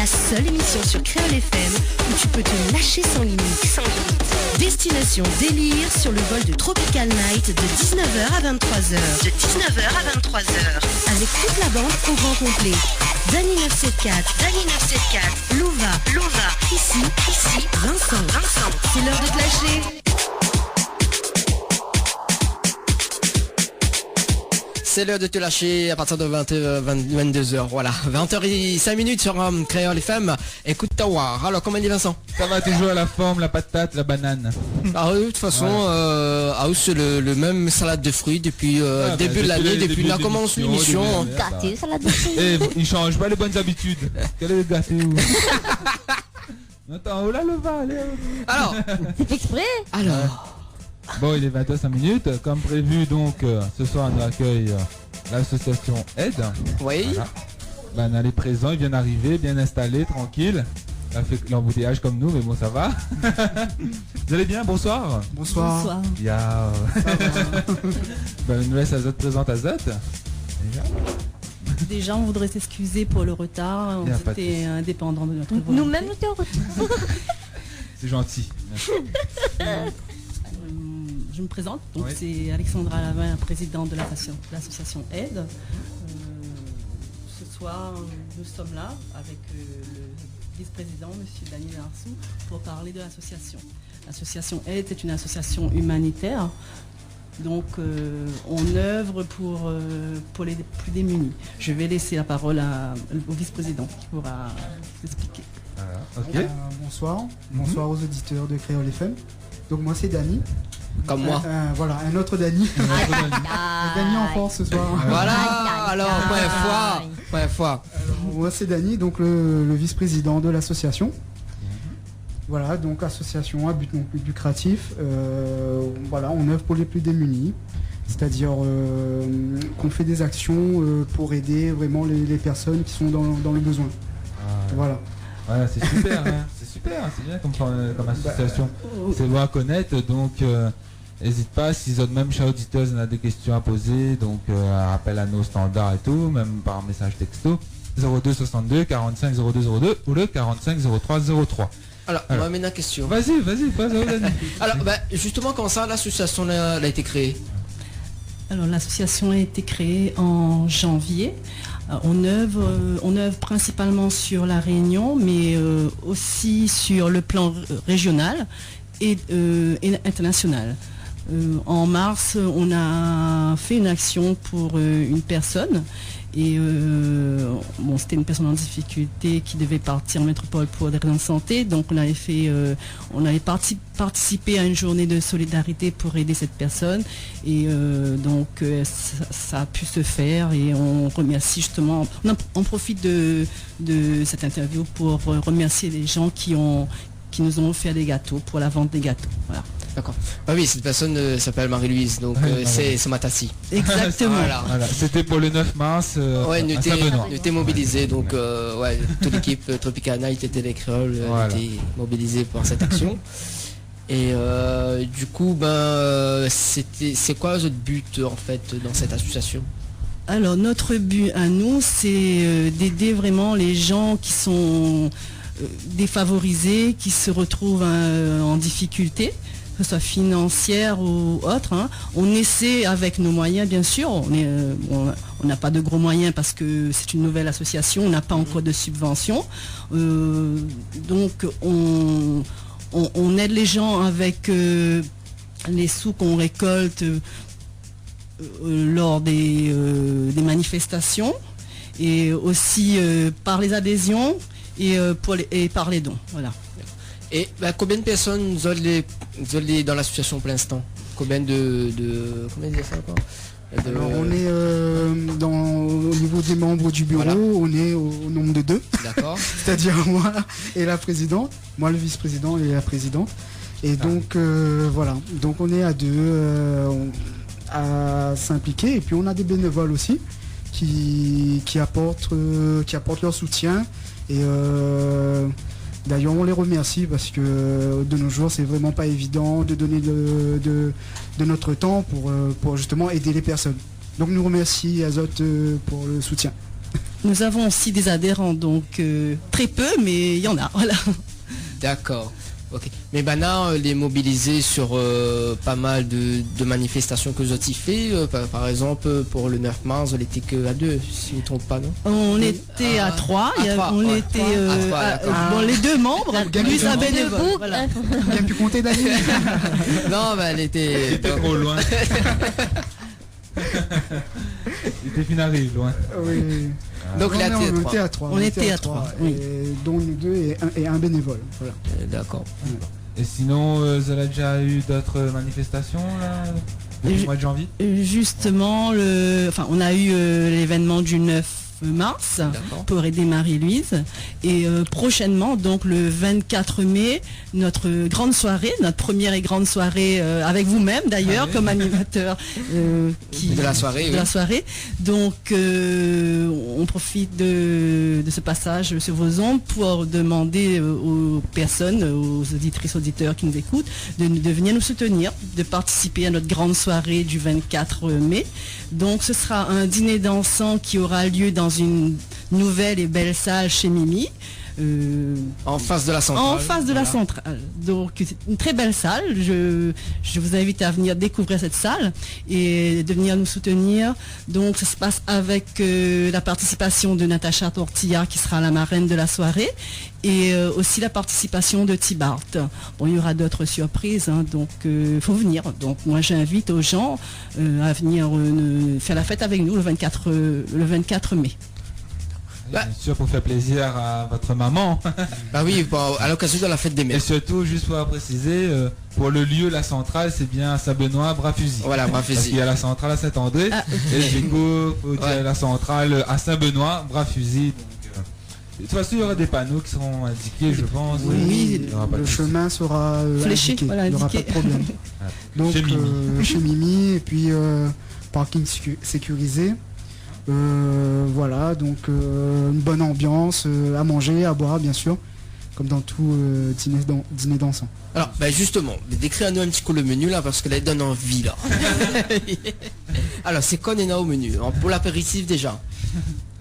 la seule émission sur Créole FM où tu peux te lâcher sans limite. Destination délire sur le vol de Tropical Night de 19h à 23h. Avec toute la bande au grand complet. Dany 974, Lova, ici, Vincent. C'est l'heure de te lâcher. C'est l'heure de te lâcher à partir de 22h. Voilà, 20h05 sur Créole FM. Écoute Tawar. Alors, comment dit Vincent? Ça va toujours à la forme, la patate, la banane. Ah oui, de toute façon, c'est le même salade de fruits depuis début de l'année, depuis qu'on a commencé l'émission. Gâté, salade de fruits. Et il change pas les bonnes habitudes. Quel est le gâté où Attends, oh là le va, allez. Alors, c'est fait exprès. Alors. Bon, il est 22h05. Comme prévu, donc, ce soir, on accueille l'association Aide. Oui. Voilà. Ben, elle est présente, il vient d'arriver, bien installé, tranquille. Elle a fait l'embouteillage comme nous, mais bon, ça va. Vous allez bien? Bonsoir. Bonsoir. Il y a... ben, une laisse Azot présente Azot. Déjà, on voudrait s'excuser pour le retard. On était indépendants de notre volonté. Nous-mêmes, nous étions en retard. C'est gentil. Je me présente, donc oui. C'est Alexandra Lavin, présidente de l'association Aide. Ce soir, nous sommes là avec le vice-président, M. Daniel Arsou, pour parler de l'association. L'association Aide est une association humanitaire, donc on œuvre pour les plus démunis. Je vais laisser la parole au vice-président qui pourra vous expliquer. Okay. Bonsoir aux auditeurs de Créole FM. Donc moi c'est Dany. Comme moi. Voilà, un autre Dany. Dany en force ce soir. Voilà, alors, première fois. Alors, moi c'est Dany, donc le vice-président de l'association. Voilà, donc association à but non lucratif. Voilà, on œuvre pour les plus démunis. C'est-à-dire qu'on fait des actions pour aider vraiment les personnes qui sont dans le besoin. Voilà. Voilà, c'est super, hein. C'est bien comme association. C'est bon à connaître, donc n'hésite pas, si vous même chers auditeurs, on a des questions à poser, donc appel à nos standards et tout, même par message texto, 02 62 45 02 02 ou le 45 03 03. Alors, on va mettre une question. Vas-y, Dany. Alors, justement, comment ça, l'association a été créée? Alors, l'association a été créée en janvier. On œuvre principalement sur la Réunion, mais aussi sur le plan régional et international. En mars, on a fait une action pour une personne. Et c'était une personne en difficulté qui devait partir en métropole pour des raisons de santé. Donc on avait participé à une journée de solidarité pour aider cette personne. Et ça a pu se faire. Et on remercie justement, on profite de cette interview pour remercier les gens qui nous ont offert des gâteaux, pour la vente des gâteaux. Voilà. D'accord. Ah oui, cette personne s'appelle Marie-Louise, donc c'est Matassi. Exactement. Voilà. C'était pour le 9 mars nous à Saint-Benoît. était mobilisés, donc toute l'équipe Tropical Night était les créoles, était mobilisée pour cette action. Et du coup, c'est quoi votre but en fait dans cette association? Alors notre but à nous, c'est d'aider vraiment les gens qui sont défavorisés, qui se retrouvent en difficulté, que ce soit financière ou autre. On essaie avec nos moyens, bien sûr. On n'a pas de gros moyens parce que c'est une nouvelle association, on n'a pas encore de subvention. Donc on aide les gens avec les sous qu'on récolte lors des manifestations et aussi par les adhésions et par les dons. Voilà. Et combien de personnes vous avez dans l'association pour l'instant? Combien comment dire ça encore? Alors on est au niveau des membres du bureau, on est au nombre de 2. D'accord. C'est-à-dire moi et la présidente, moi le vice-président et la présidente. Et donc voilà, donc on est à 2 à s'impliquer. Et puis on a des bénévoles aussi qui apportent leur soutien. Et d'ailleurs on les remercie parce que de nos jours c'est vraiment pas évident de donner de notre temps pour justement aider les personnes. Donc nous remercie Azot pour le soutien. Nous avons aussi des adhérents, donc très peu, mais il y en a. Voilà. D'accord. Ok. Mais maintenant, les mobiliser sur pas mal de manifestations que vous avez fait, par exemple pour le 9 mars, on n'était que à 2, si je ne me trompe pas, non? On était à 3, on était les 2 membres, plus un bénévole. Voilà. Bien pu compter Daniel. Non, mais elle était trop loin. Les filles arrivent loin. Oui. Donc là, on était à 3. On était à 3, oui. Dont nous 2 et un bénévole. Voilà. D'accord. Et sinon, vous avez déjà eu d'autres manifestations là, depuis le mois de janvier? Justement, on a eu l'événement du 9 mars pour aider Marie-Louise, et prochainement, donc le 24 mai, notre grande soirée, notre première et grande soirée avec vous-même d'ailleurs, comme animateur de la soirée. Donc on profite de ce passage sur vos ondes pour demander aux personnes, aux auditrices, auditeurs qui nous écoutent, de venir nous soutenir, de participer à notre grande soirée du 24 mai. Donc ce sera un dîner dansant qui aura lieu dans une nouvelle et belle salle chez Mimi. En face de la centrale. En face de la centrale. Donc c'est une très belle salle. Je vous invite à venir découvrir cette salle et de venir nous soutenir. Donc ça se passe avec la participation de Natacha Tortilla qui sera la marraine de la soirée, et aussi la participation de Tibart. Bon, il y aura d'autres surprises, donc il faut venir. Donc moi j'invite aux gens à venir faire la fête avec nous le 24 mai. Bien sûr, pour faire plaisir à votre maman. Bah oui, à l'occasion de la fête des mères. Et surtout, juste pour préciser, pour le lieu, la centrale, c'est bien à Saint-Benoît, Bras-Fusil. Voilà, Bras-Fusil. Parce qu'il y a la centrale à Saint-André, et du coup, faut dire la centrale à Saint-Benoît, Bras-Fusil. De toute façon, il y aura des panneaux qui seront indiqués, je pense. Oui, le chemin sera fléché, indiqué. voilà, il n'y aura pas de problème. Donc, chez Mimi, et puis parking sécurisé. Voilà, donc une bonne ambiance, à manger, à boire bien sûr, comme dans tout dîner dansant. Alors, justement, décris-nous un petit coup le menu là, parce que là, il donne envie là. Alors, c'est quoi au menu? Pour l'apéritif déjà?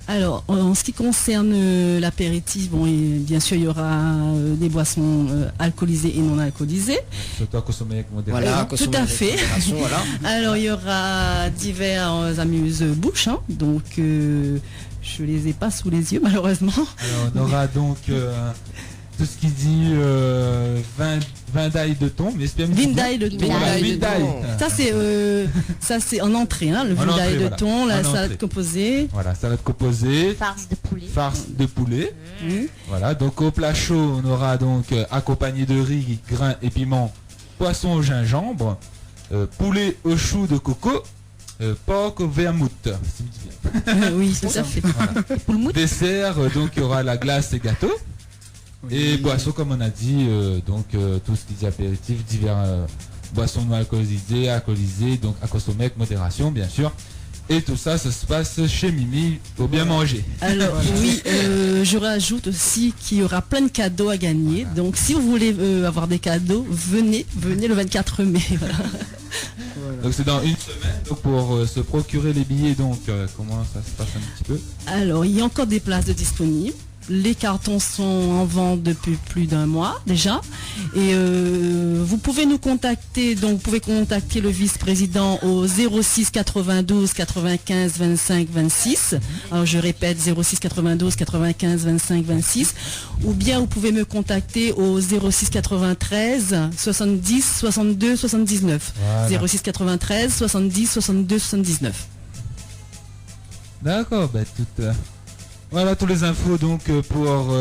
Alors, en ce qui concerne l'apéritif, bon, bien sûr, il y aura des boissons alcoolisées et non alcoolisées. Surtout à consommer avec modération. Voilà, tout à fait. Voilà. Alors, il y aura divers amuse-bouches, donc je les ai pas sous les yeux, malheureusement. Alors, on aura donc tout ce qui dit vin d'ail de thon, mais c'est bien vin d'ail de thon. Ça c'est en entrée, le vin d'ail de thon, la salade composée. Voilà, salade composée. Farce de poulet. Voilà, donc au plat chaud, on aura donc accompagné de riz, grains et piments, poisson au gingembre, poulet au chou de coco, porc au vermouth. Oui, tout à fait. Voilà. Dessert, donc il y aura la glace et gâteau. Et boissons, comme on a dit, donc tout ce qui dit apéritif, divers boissons non alcoolisées, donc à consommer avec modération, bien sûr. Et tout ça, ça se passe chez Mimi, pour bien manger. Alors oui, je rajoute aussi qu'il y aura plein de cadeaux à gagner. Voilà. Donc si vous voulez avoir des cadeaux, venez le 24 mai. Voilà. Donc c'est dans une semaine, donc pour se procurer les billets, donc comment ça se passe un petit peu? Alors il y a encore des places de disponibles. Les cartons sont en vente depuis plus d'un mois déjà, et vous pouvez nous contacter, donc vous pouvez contacter le vice-président au 06 92 95 25 26. Alors je répète, 06 92 95 25 26, ou bien vous pouvez me contacter au 06 93 70 62 79. Voilà. 06 93 70 62 79. D'accord, voilà tous les infos donc pour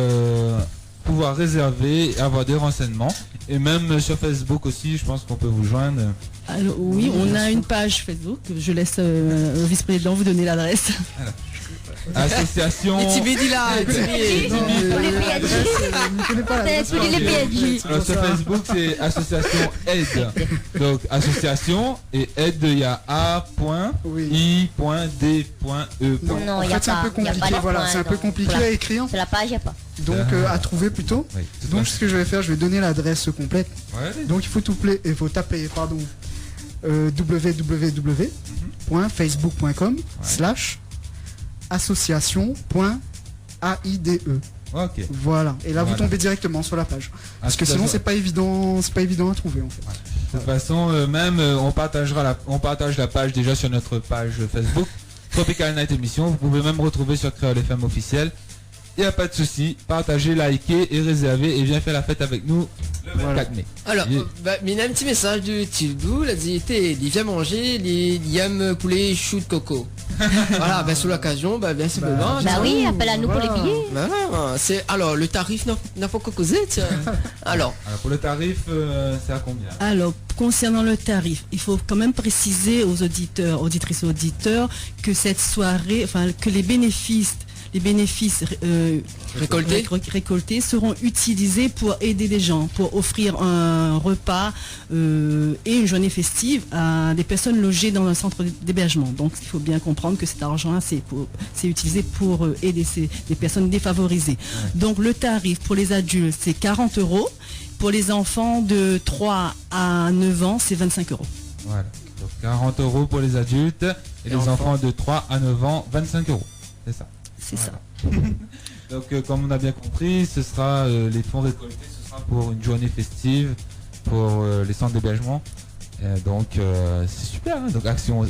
pouvoir réserver, avoir des renseignements, et même sur Facebook aussi, je pense qu'on peut vous joindre. Alors, oui, on a une page Facebook. Je laisse le vice-président vous donner l'adresse. Association. Alors sur Facebook c'est association aide. Donc association et aide, il y a A.I.D.E. Non, il y a pas. C'est un peu compliqué. Voilà, c'est un peu compliqué à écrire. Sur la page, il n'y a pas. Donc à trouver plutôt. Donc ce que je vais faire, je vais donner l'adresse complète. Donc il faut taper www.facebook.com/ association.aide. Ok. Voilà. Et là, vous Voilà. tombez directement sur la page. Parce que sinon, c'est pas évident à trouver, en fait. De toute façon, on partage la page déjà sur notre page Facebook, Tropical Night Émission. Vous pouvez même retrouver sur Créole FM officiel. Il n'y a pas de souci, partagez, likez et réservez et viens faire la fête avec nous le 24 mai. Alors, il y a un petit message de Tildou, il a dit, il vient manger les yams poulet chou de coco. Voilà, sous l'occasion, bien simplement. Bah oui, appelle à nous pour les Voilà. billets. Alors, le tarif n'a pas causé, tiens. Alors, Pour le tarif, c'est à combien? Alors, concernant le tarif, il faut quand même préciser aux auditeurs, auditrices et auditeurs, que cette soirée, que les bénéfices récoltés seront utilisés pour aider les gens, pour offrir un repas et une journée festive à des personnes logées dans un centre d'hébergement. Donc il faut bien comprendre que cet argent-là, c'est utilisé pour aider des personnes défavorisées. Donc le tarif pour les adultes, c'est 40 €. Pour les enfants de 3 à 9 ans, c'est 25 €. Voilà. Donc 40 € pour les adultes et les enfants de 3 à 9 ans, 25 €. C'est ça. C'est ça. Donc comme on a bien compris, ce sera les fonds récoltés, ce sera pour une journée festive pour les centres d'hébergement. Donc c'est super, hein. Donc association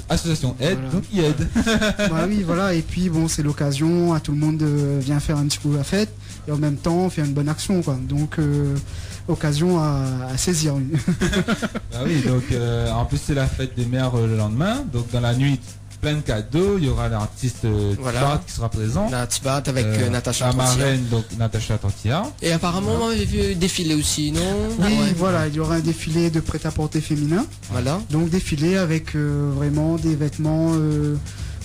aide, Voilà. donc il aide. Bah oui, voilà. Et puis, bon, c'est l'occasion, à tout le monde vient faire un petit coup la fête et en même temps faire une bonne action, quoi. Donc, occasion à saisir. Bah oui, donc en plus c'est la fête des mères le lendemain, donc dans la nuit plein de cadeaux, il y aura l'artiste Tibat qui sera présent. Tibat avec Natacha la Tortilla. marraine, donc Natacha Tortilla. Et apparemment, on avait vu défiler aussi, non? Oui, voilà, il y aura un défilé de prêt-à-porter féminin. Voilà. Donc défilé avec vraiment des vêtements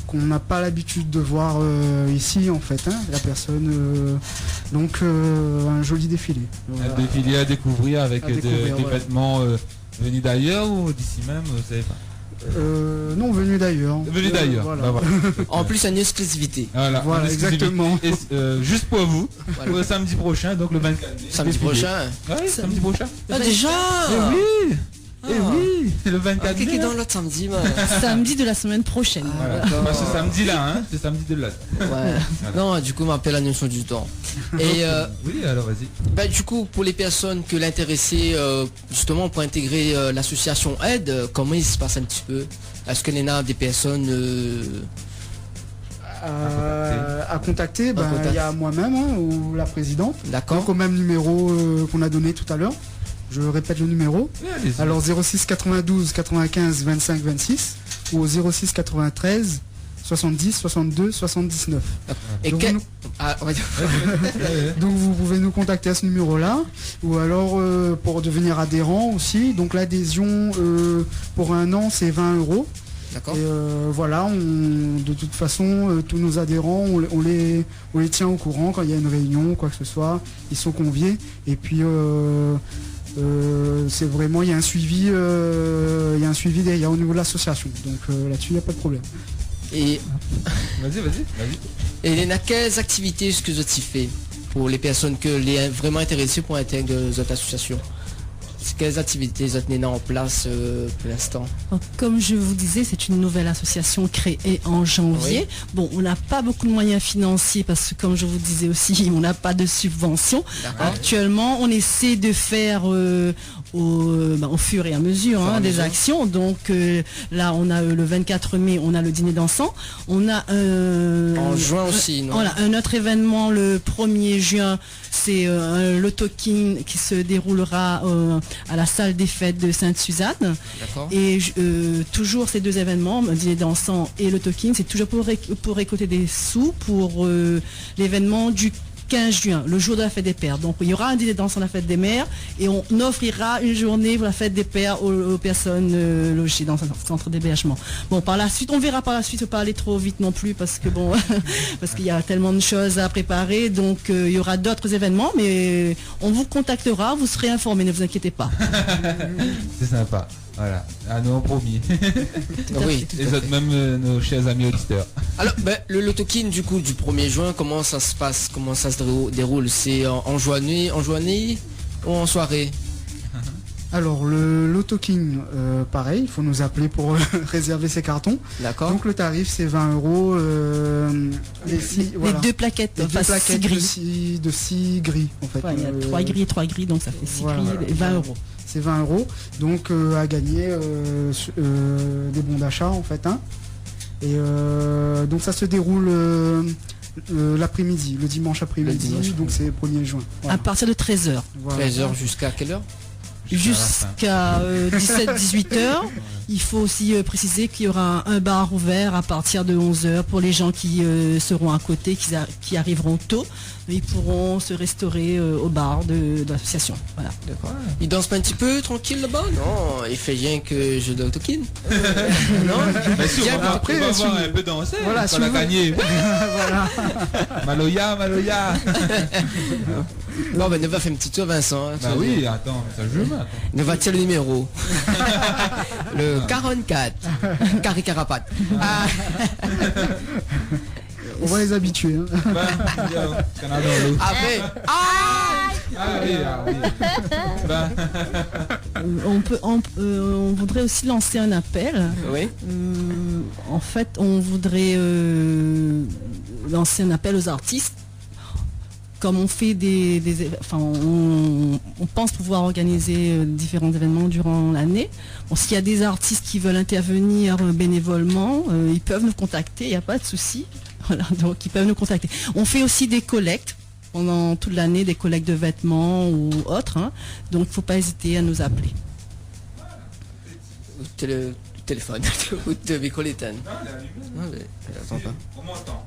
qu'on n'a pas l'habitude de voir ici, en fait, hein, la personne. Donc un joli défilé. Voilà. Un défilé à découvrir avec des voilà. vêtements venus d'ailleurs ou d'ici même, vous savez pas. Non, venu d'ailleurs. Venu d'ailleurs. Voilà. Bah, voilà. En plus, une exclusivité. Voilà, Voilà, en exclusivité. exactement. Et, juste pour vous, Voilà. pour le samedi prochain, donc le 24 mai. Samedi défilé. prochain. Ouais, samedi prochain. Ah, déjà? Eh oui, eh oui, c'est le 24 Qui mai. est dans l'autre samedi, Samedi de la semaine prochaine. Voilà. d'accord. Pas ce samedi-là, hein, c'est samedi de là. Ouais. Non, du coup, on m'appelle la notion du temps. Et Oui, alors vas-y. du coup, pour les personnes que l'intéressé, justement, pour intégrer l'association Aide, comment il se passe un petit peu? Est-ce que Léna a des personnes À contacter, il y a moi-même, hein, ou la présidente. D'accord. Donc au même numéro qu'on a donné tout à l'heure. Je répète le numéro. Oui, allez-y. Alors 06 92 95 25 26 ou au 06 93 70 62 79. Et Donc, quel- vous Ah, ouais. Donc vous pouvez nous contacter à ce numéro-là, ou alors pour devenir adhérent aussi. Donc l'adhésion pour 1 an c'est 20 €. D'accord. Et voilà, de toute façon, tous nos adhérents, on les tient au courant quand il y a une réunion ou quoi que ce soit. Ils sont conviés. Et puis c'est vraiment, il y a un suivi derrière au niveau de l'association. Donc là-dessus, il n'y a pas de problème. Et Vas-y. Et Léna, quelles activités est-ce que vous avez fait pour les personnes que les vraiment intéressées pour intégrer cette association? Quelles activités vous avez en place pour l'instant? Donc, comme je vous disais, c'est une nouvelle association créée en janvier. Oui. Bon, on n'a pas beaucoup de moyens financiers parce que, comme je vous disais aussi, on n'a pas de subvention. D'accord. Actuellement, on essaie de faire au fur et à mesure des actions. Donc là, on a le 24 mai, on a le dîner dansant. On a En juin aussi, non? Voilà, un autre événement le 1er juin, c'est un Loto King qui se déroulera à la salle des fêtes de Sainte-Suzanne. D'accord. Et toujours ces deux événements, dîner dansant et Loto King, c'est toujours pour récolter des sous pour l'événement du 15 juin, le jour de la fête des pères. Donc il y aura un dîner dansant à la fête des mères et on offrira une journée pour la fête des pères aux personnes logées dans un centre d'hébergement. Bon, par la suite, on verra par la suite, ne pas aller trop vite non plus parce que bon, parce qu'il y a tellement de choses à préparer. Donc il y aura d'autres événements, mais on vous contactera, vous serez informés, ne vous inquiétez pas. C'est sympa. Voilà, à nous en promis. Oui. Les autres, même nos chers amis auditeurs. Alors, le Lotokin du coup du 1er juin, comment ça se passe? Comment ça se déroule? C'est en journée ou en soirée? Alors le Loto King, pareil, il faut nous appeler pour réserver ses cartons. D'accord. Donc le tarif c'est 20 €. les deux plaquettes, Les deux enfin 6 plaquettes grilles. de 6 grilles en fait. Ouais, il y a 3 grilles et 3 grilles, donc ça fait 6 voilà. grilles et 20 euros. C'est 20 euros. Donc à gagner des bons d'achat en fait. Hein. Et donc ça se déroule l'après-midi, le dimanche après-midi, donc c'est 1er juin. Voilà. À partir de 13h. Voilà. 13h jusqu'à quelle heure? Jusqu'à 17-18 heures. Il faut aussi préciser qu'il y aura un bar ouvert à partir de 11 heures pour les gens qui seront à côté, qui arriveront tôt. Ils pourront se restaurer au bar de l'association. Voilà. D'accord. Il danse pas un petit peu tranquille là-bas? Non, il fait rien que je dois toquine. Non, mais si, on va après, voir un peu danser. Voilà, on a gagné. Voilà. Maloya. Bon, ben, Nova fait un petit tour, Vincent. Hein, Bah oui, attends, ça joue. Attends. Nova tire le numéro. Le 44. Carré Carapate. Ah. On va les habituer. Hein. Après. On voudrait aussi lancer un appel. Oui. En fait, on voudrait lancer un appel aux artistes. Comme on fait on pense pouvoir organiser différents événements durant l'année. Bon, s'il y a des artistes qui veulent intervenir bénévolement, ils peuvent nous contacter, il n'y a pas de souci. Voilà, donc ils peuvent nous contacter. On fait aussi des collectes pendant toute l'année, des collectes de vêtements ou autres. Hein. Donc il ne faut pas hésiter à nous appeler. Téléphone. Ou de micro-létane. Non, mais attends pas. On m'entend.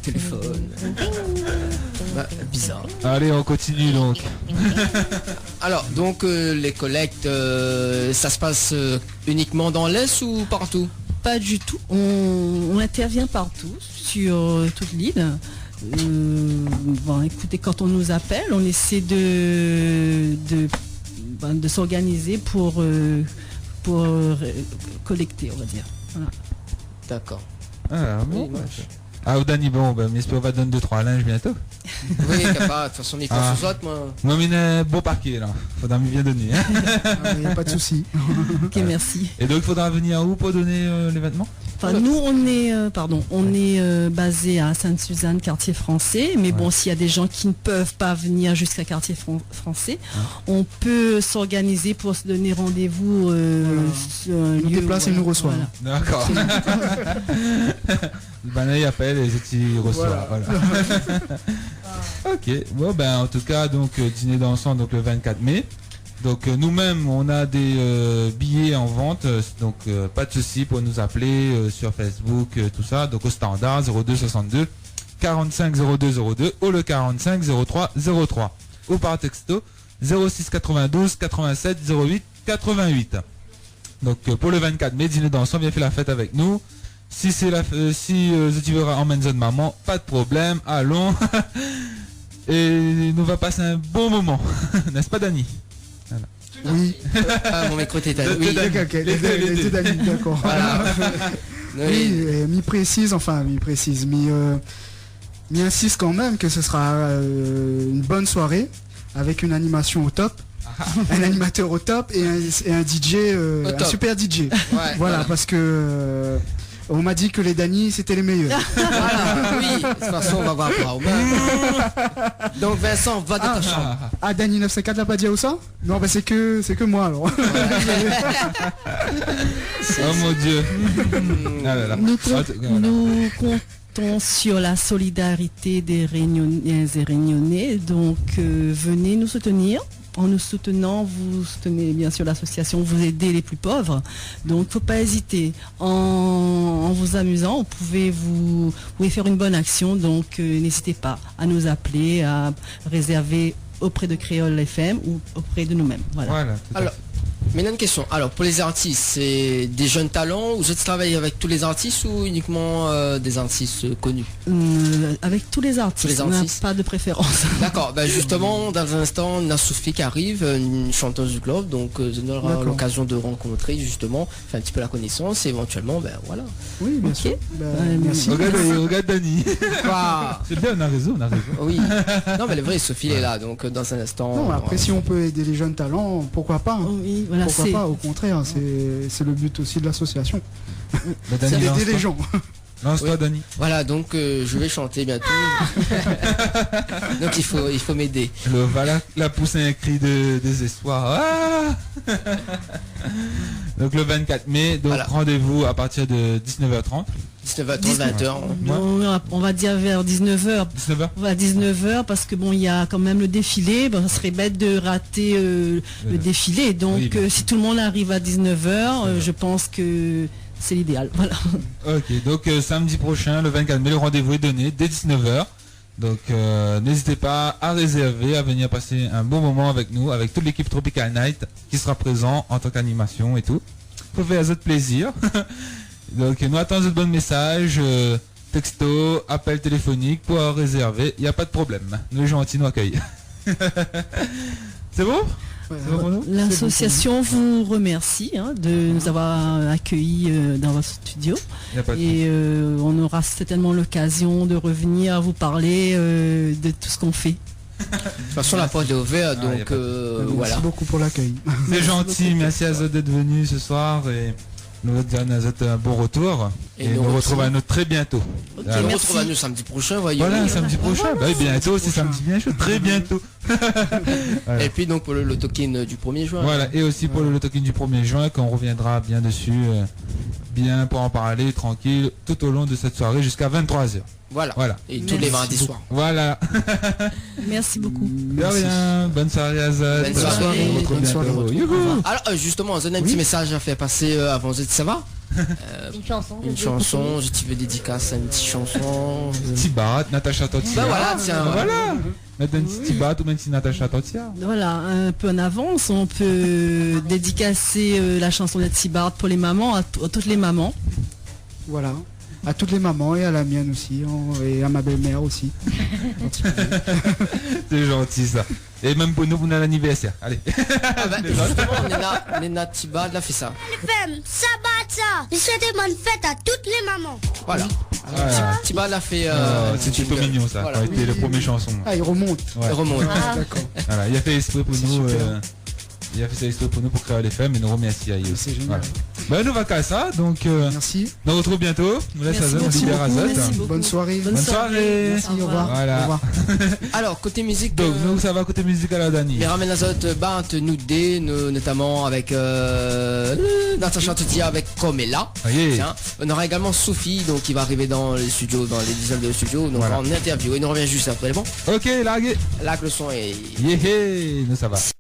Téléphone. Bah, bizarre. Allez, on continue donc. Alors, donc les collectes, ça se passe uniquement dans l'Est ou partout? Pas du tout. On intervient partout sur toute l'île. Écoutez, quand on nous appelle, on essaie de s'organiser pour collecter, on va dire. Voilà. D'accord. Ah, bon. Oui, Ah, Dani, bon, ben, j'espère qu'on va donner 2-3 linges bientôt. Oui, capable. De toute façon, il faut sous autres, moi. Moi, mais beau parquet, là. Faudra me bien donner. Hein. Il n'y a pas de souci. Ok, merci. Et donc, il faudra venir où pour donner l'événement? Enfin, nous, on est basé à Sainte-Suzanne, quartier français. Mais bon, s'il y a des gens qui ne peuvent pas venir jusqu'à quartier français, on peut s'organiser pour se donner rendez-vous. Nous déplace et nous reçoit. Voilà. D'accord. Ben, il appelle et il reçoit. Voilà. Ok. Bon, ben, en tout cas, donc, dîner dansant, donc, le 24 mai. Donc nous-mêmes on a des billets en vente, donc pas de souci pour nous appeler sur Facebook, tout ça, donc au standard 02 62 45 02 02 ou le 45 03 03 ou par texto 06 92 87 08 88. Donc pour le 24 mai, dîner dansant, viens faire la fête avec nous. Si c'est tu veux emmène zone maman, pas de problème, allons. Et nous va passer un bon moment, n'est-ce pas Dani? Oui. Mon micro t'éteint. Oui. Les deux d'amis, d'accord. Voilà. Oui, mi-précise, mi-insiste quand même que ce sera une bonne soirée avec une animation au top, un animateur au top et un DJ, un super DJ. Ouais, voilà, parce que on m'a dit que les Dani c'était les meilleurs. Voilà, oui. De toute façon, on va voir par Donc Vincent, va dans ta chambre. Ah, Dani 954 l'a pas dit où ça? Non, bah c'est que moi alors. Oh mon Dieu. Nous comptons sur la solidarité des Réunionnaises et Réunionnais. Donc venez nous soutenir. En nous soutenant, vous soutenez bien sûr l'association, vous aidez les plus pauvres. Donc, il ne faut pas hésiter. En vous amusant, vous pouvez faire une bonne action. Donc, n'hésitez pas à nous appeler, à réserver auprès de Créole FM ou auprès de nous-mêmes. Voilà. Alors, maintenant une question. Alors, pour les artistes, c'est des jeunes talents ou vous travaillez avec tous les artistes ou uniquement des artistes connus? Avec tous les artistes. On n'a pas de préférence. D'accord. Ben justement, dans un instant, on a Sophie qui arrive, une chanteuse du club, donc on aura l'occasion de rencontrer justement, faire un petit peu la connaissance et éventuellement, ben voilà. Oui, bien sûr. Merci. Regarde Dani. C'est bien, on a raison. Oui. Non, mais le vrai, Sophie est là, donc dans un instant. Non, après, si on peut aider les jeunes talents, pourquoi pas? Oui, voilà, pourquoi pas? Au contraire, c'est le but aussi de l'association. C'est d'aider les gens. Lance-toi, Oui. Dani. Voilà, donc je vais chanter bientôt. Donc il faut m'aider. Voilà, la pousse un cri de désespoir. Ah donc le 24 mai, donc Voilà. rendez-vous à partir de 19h30. 19h30, 20h. On va dire vers 19h. 19h On va à 19h parce que bon, il y a quand même le défilé. Bon, ça serait bête de rater le défilé. Donc, Oui, bien sûr. si tout le monde arrive à 19h, je pense que c'est l'idéal. Voilà. Ok, donc samedi prochain, le 24 mai, le rendez-vous est donné dès 19h. Donc n'hésitez pas à réserver, à venir passer un bon moment avec nous, avec toute l'équipe Tropical Night qui sera présent en tant qu'animation et tout. Pour faire votre plaisir. Donc nous attendons votre bon message, texto, appel téléphonique pour réserver, il n'y a pas de problème. Nous les gentils nous accueillent. C'est bon? C'est bon pour nous? L'association vous remercie de nous avoir accueillis dans votre studio. Il y a pas de Et on aura certainement l'occasion de revenir vous parler de tout ce qu'on fait. De toute façon, la porte est ouverte, y a donc pas de Merci voilà. beaucoup pour l'accueil. C'est gentil, merci à Zod d'être venu ce soir et nous vous disons à Zod un bon retour et Et nous nous retrouvons à nous très bientôt. Ok, Voilà. On se merci. retrouve à nous samedi prochain, voyez. Voilà, samedi prochain. Bah oui, bientôt, c'est prochain. samedi bien chaud, très bientôt. Voilà. Et puis donc pour le token du 1er juin. Voilà, et aussi pour le token du 1er juin, qu'on reviendra bien dessus, bien pour en parler, tranquille, tout au long de cette soirée jusqu'à 23h. Voilà. Voilà. Et tous les Merci mardis soirs. Voilà. Merci beaucoup. De rien. Bonne soirée à Zod. Bonne soirée. On se retrouve Bonne soirée. bientôt. Youhou. Alors justement, on a un petit message à faire passer avant de ça va. Une chanson. Une chanson, je te veux dédicace à une petite chanson. Tibat, Natacha Totia. Bah voilà, tiens. Voilà. Mettre un petit Tibat ou même si Natacha Totia. Voilà, un peu en avance, on peut dédicacer la chanson de Tibard pour les mamans, à toutes les mamans. Voilà. À toutes les mamans et à la mienne aussi, et à ma belle-mère aussi. C'est gentil ça. Et même pour nous, on a l'anniversaire. Allez. Ah bah, justement, Nena Tiba, elle a fait ça. FM, Sabata. Je souhaite bonne fête à toutes les mamans. Voilà. Voilà. Tiba, elle a fait. C'est plutôt jingle. mignon ça. Voilà. Ça a été les premières chansons. Ah, il remonte. Ouais. Elle remonte. D'accord. Voilà, il a fait exprès pour nous. super. Il a fait ça exprès pour nous pour créer les femmes et nous remercie à eux. C'est génial. Voilà. Ben nous va qu'à ça, donc Merci. on se retrouve bientôt. Nous laisse à Merci Zod, on beaucoup. libère à Zod. Merci beaucoup. Bonne soirée. Bonne Bonne soirée. Merci, au revoir. Voilà. Au revoir. Alors, côté musique. Donc nous ça va côté musique à la Dani. Mais ramène Azote Bant nous dé, notamment avec Natacha Totia avec Comella. Voyez. Tiens. On aura également Sophie donc qui va arriver dans les studios, dans les dizaines de studios, donc Voilà. en interview. Et nous revient juste après. Bon, Ok, largué. là que le son est. Yeah, nous ça va.